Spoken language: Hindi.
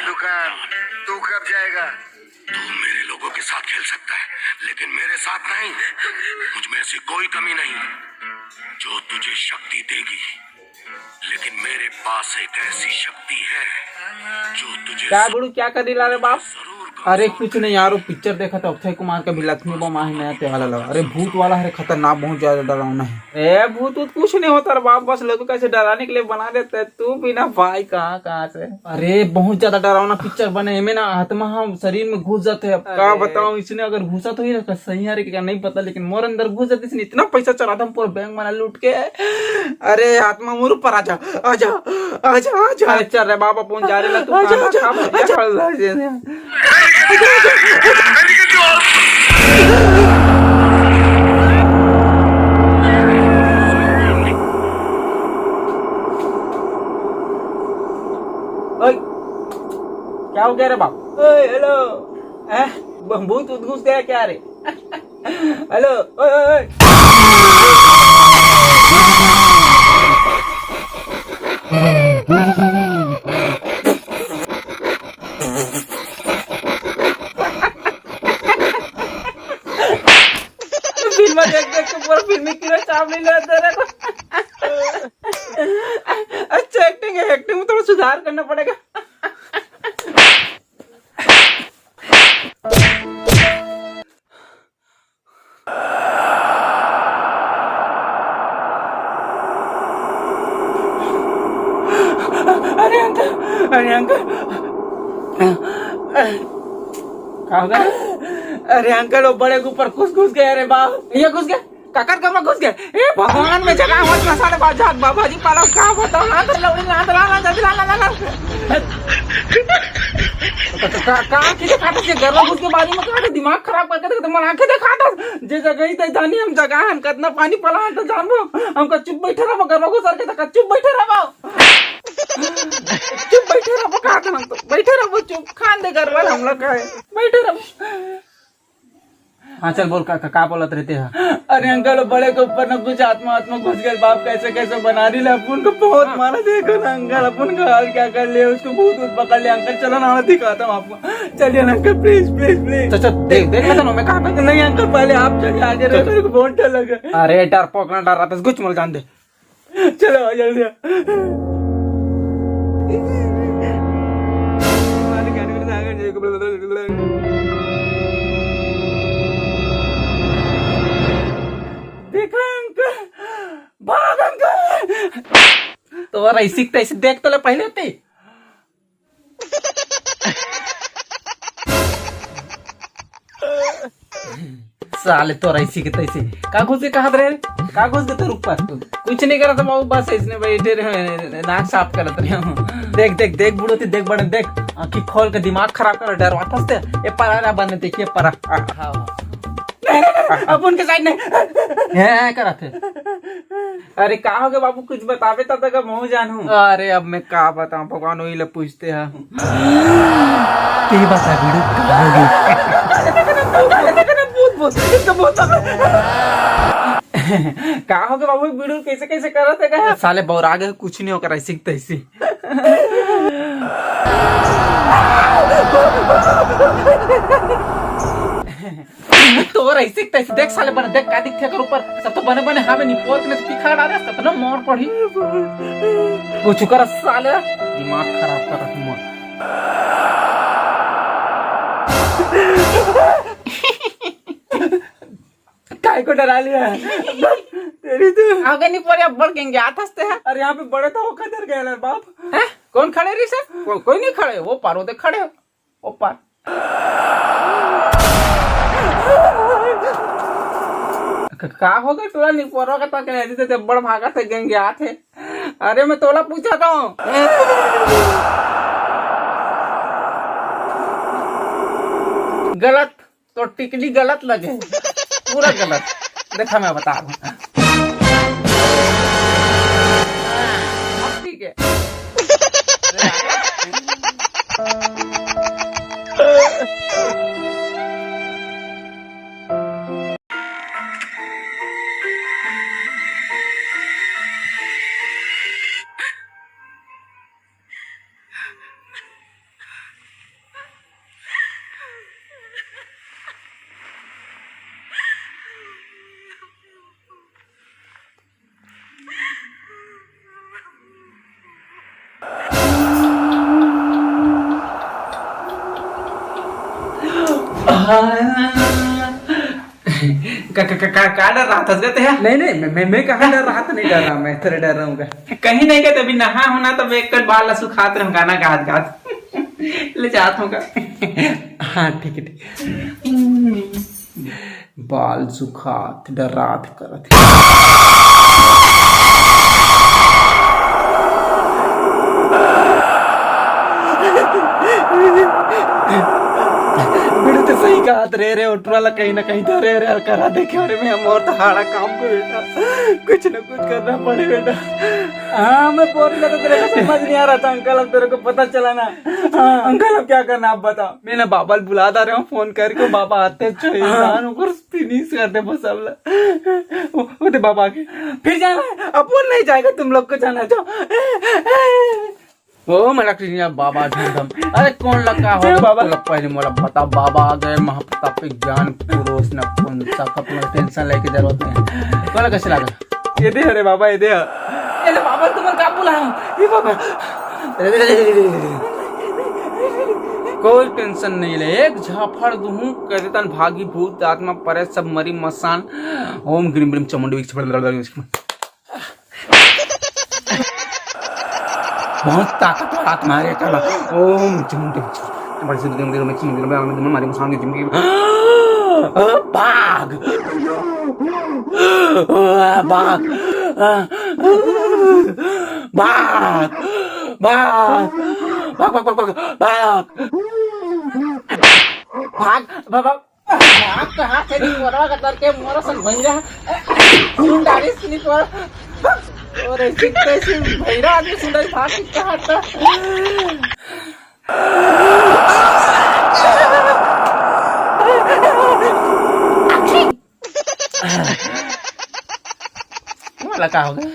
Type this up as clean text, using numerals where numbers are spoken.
दुकान, तू कब जाएगा? तू मेरे लोगों के साथ खेल सकता है, लेकिन मेरे साथ नहीं। मुझ में ऐसी कोई कमी नहीं जो तुझे शक्ति देगी, लेकिन मेरे पास एक ऐसी शक्ति है जो तुझे क्या गुरु क्या कर रही रे बाप? जरूर अरे कुछ नहीं यार, वो पिक्चर देखा था अक्षय कुमार का भी, लक्ष्मी बम आहे नया त्योहार लगा। अरे भूत वाला है, खतरनाक, बहुत ज्यादा डरावना है। ए भूत वूत कुछ नहीं होता रे बाप, बस लोगों कैसे डराने के लिए बना देते है। तू भी ना भाई कहाँ कहाँ से। अरे बहुत ज्यादा डरावना पिक्चर बने, इनमें ना आत्मा हम शरीर में घुस जाते है। अब क्या बताऊं, इसने अगर घुसा तो ही ना सही है क्या नहीं पता, लेकिन मोर अंदर घुस जाते। इसने इतना पैसा चढ़ा था, पूरा बैंक मारा लूट के। अरे आत्मा मोर ऊपर आजा आजा आजा आजा। अरे चल रे बाप, अपन जा रहे तू क्या हो गया रे बाप? हेलो, भूत घुस गया क्या रे? हेलो फिल्म देख देख के पूरा फिल्मी कीड़ा चाप नहीं लेते रे। अच्छा एक्टिंग है, एक्टिंग में थोड़ा सुधार करना पड़ेगा। अरे अंकल क्या हो गया? अरे अंकल वो बड़े के ऊपर घुस गए। अरे बाप, ये घुस गए, काकर कमरा घुस गए। ए भगवान में जगह मत ना, साढ़े बात जाग बाबा जी पालो का बताओ ना, तो लवड़ी ना तो ला जल्दी ला कहाँ किसे खाता से घर में घुस के बारी में काटे, दिमाग खराब करके तो मन आंखें दिखाता जे जगह ही दानी हम जगह हम कितना पानी पला तो जानबो हमका चुप बैठे रहो, घर में घुस के तक चुप बैठे रहो, चुप बैठे रहो, कहा था हम तो बैठे रहो, चुप खान दे घर वाले हम लोग का है, बैठे रहो। हाँ चल बोल, का बोलत रहते हैं? अरे अंकल बड़े के ऊपर न कुछ आत्मा घुस गए बाप, कैसे कैसे बना रही ले, अपन को बहुत मारा। देखो ना अंकल, अपन का हाल क्या कर ले, उसको भूत पकड़ ले। अंकल चलो ना, दिखाता हूँ आपको, चलिए ना अंकल प्लीज प्लीज प्लीज। अच्छा देख देख लेता हूँ मैं, कहा नहीं अंकल पहले आप चलिए आगे रहे, मेरे को बहुत डर लगा। अरे डर पोकना डर रहा था, कुछ मल जान दे, चलो जल्दी। भाग अंकल, तो ऐसी तैसे देख तो ले पहले थे। साले तो ऐसी के तैसे कागज से कहा रहे, कागज के तो रुक पा, कुछ नहीं करा था बाबू, बस इसने बैठे रहे नाक साफ करत रहे। देख देख देख बुढ़ो थे, देख बड़े देख, आंखें खोल के दिमाग खराब कर डरवाता थे। ये परा बने देखिए परा, अपन के साइड नहीं है करा थे। अरे का हो गया बाबू, कुछ बतावे तब तक मैं जानू। अरे अब मैं का बताऊं, भगवान वही लोग पूछते हैं। तेरी बता का हो गया बाबू, वीडियो कैसे कैसे कर रहे थे? साले बहुत आगे कुछ नहीं होकर सीखते इसी। तो ऐसे तैसे देख साले बने देख का दिखते कर ऊपर सब तो बने बने हमें निपोत में पिखा डाले सब ना मोर पड़ी कुछ कर साले, दिमाग खराब कर रहा मोर। काय को डरा लिया तेरी तू आगे नहीं पड़े, अब बढ़ गएंगे आते हैं। अरे यहाँ पे बड़े तो वो कदर गए बाप है, कौन खड़े रही से? कोई नहीं खड़े, वो पार होते खड़े हो, वो पार। का हो गया टोला नहीं पोरो का तो कहते थे बड़ भागा थे गएंगे आते। अरे मैं तोला पूछा था गलत तो टिकली गलत लगे, पूरा गलत। देखा मैं बता रहा हूँ, ठीक है। का डर रहा था कहते हैं? नहीं नहीं, मैं कहाँ डर रहा था, नहीं डर रहा, मैं तेरे डर रहा हूँ कहीं नहीं कहते। अभी नहा होना तो एक बाल सुखाते रहो, गाना गात गात ले जात होगा। हाँ ठीक है ठीक है। बाल सुखात डरात करत बिड़ू तो सही कहा रे उठवाला कहीं ना कहीं तो रे करा देखे और मैं हम और हाड़ा काम को बेटा कुछ न कुछ करना पड़े बेटा। हाँ मैं बोल रहा था, तेरे को समझ नहीं आ रहा था अंकल, अब तेरे को पता चला ना। हाँ अंकल अब क्या करना आप बताओ। मैंने बाबा बुला रहे हूँ फोन करके, बाबा आते फिनिश करते बस अब वो बाबा के फिर जाना है, अब वो नहीं जाएगा, तुम लोग को जाना जाओ। ओ मला कृष्ण बाबा ढूंढम, अरे कौन लगा हो बाबा लग पहले मोला बता। बाबा आ गए महाप्रताप ज्ञान पुरुष न पुंसा कपड़ा, टेंशन लेके जरूरत नहीं। कौन कैसे लगा ये दे, अरे बाबा ये दे, ये बाबा तुम्हें का बुलाया ये बाबा। कोई टेंशन नहीं ले, एक झाफड़ दूं कहते तन भागी भूत आत्मा परे सब मरी मसान। ओम ग्रीम ग्रीम चमुंडी बहुत ताकतवर आत्मा है काला। ओम चमुंडी बड़ी से मारी मसान जिंदगी बाघ बाघ बाघ बाघ भाग भाग भाग भाग भाग भाग भाग कहाँ से मोरा कतर के मोरा सन भैरा सुन डाली सुनी पर और ऐसे कैसे भैरा आदमी सुन डाली भाग कहाँ था। वाला क्या हो गया।